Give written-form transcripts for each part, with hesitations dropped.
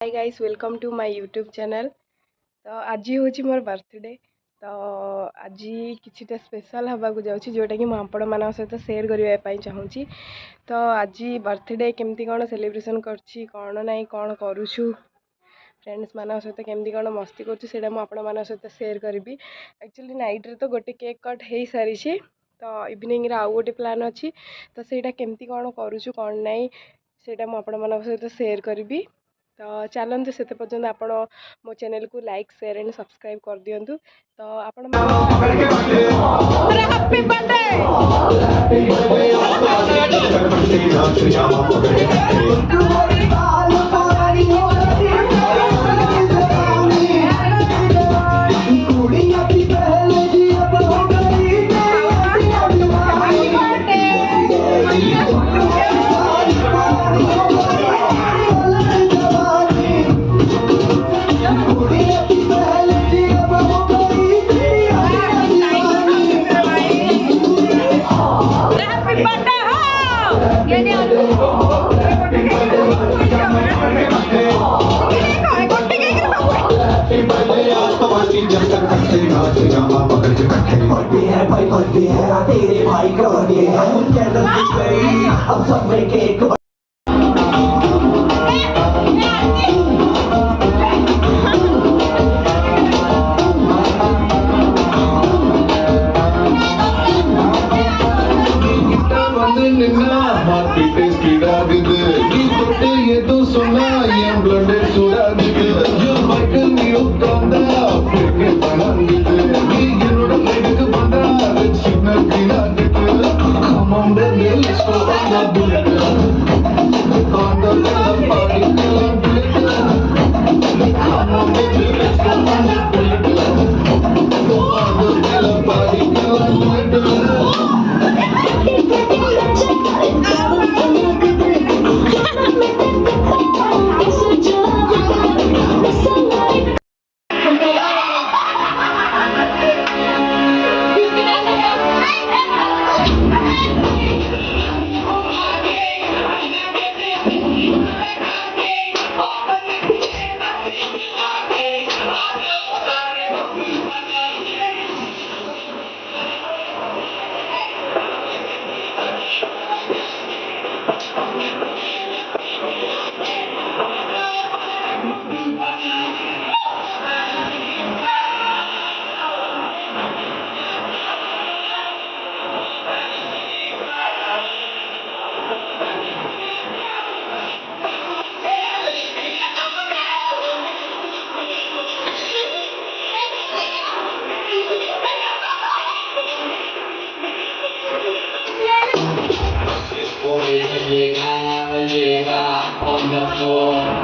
Hi guys, welcome to my YouTube channel. तो आज हूँ मोर बर्थडे। तो आज किछिटा स्पेशल हवा जाऊँगी जोटा कि आपण मान सहित सेयार करने चाहूँगी। तो आज बर्थडे केमती कौन सेलिब्रेशन करछि कौन नहीं कौन करूछु फ्रेंड्स मान सहित केमती कौन मस्ती करूँ आपण मान सहित सेयार करी। एक्चुअली नाइट रे तो गोटे केक कट हो सारी। तो इवनिंग रे आउ गोटे प्लान अच्छी। तो सेटा केमती कौन करूछु कौन नहीं सेटा मु आपण मान सहित सेयार करी। तो चलते से पर्यटन आप मो चैनल को लाइक शेयर एंड सब्सक्राइब कर दिंतु। तो आपण तेरे भाई का बर्थडे है अब सब में केक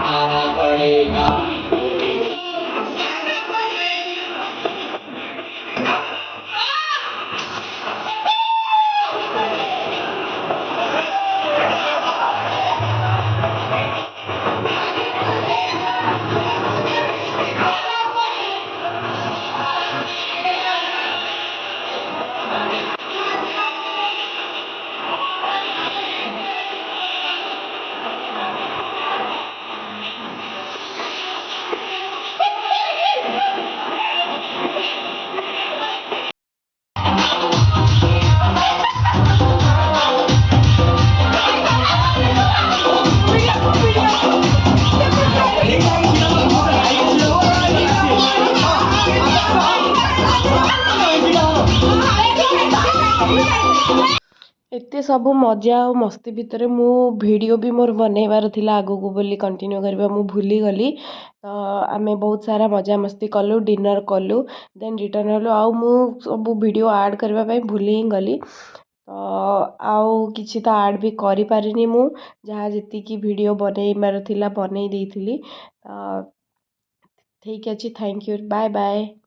आना पड़ेगा। एते सब मजा और मस्ती भितर मु वीडियो भी मोर बनइबार थिला आगो बोली कंटिन्यू करबा मु भूली गली। तो आमे बहुत सारा मजा मस्ती कलु डिनर कलु देन रिटर्न हलु आउ मु सब वीडियो ऐड करबा पई भूली ही गली। तो आउ किछि तो ऐड भी करि पारिनी मु जहाँ जति की वीडियो बनइबार थिला बनई देइथिली। ठीक अछि, थैंक यू, बाय बाय।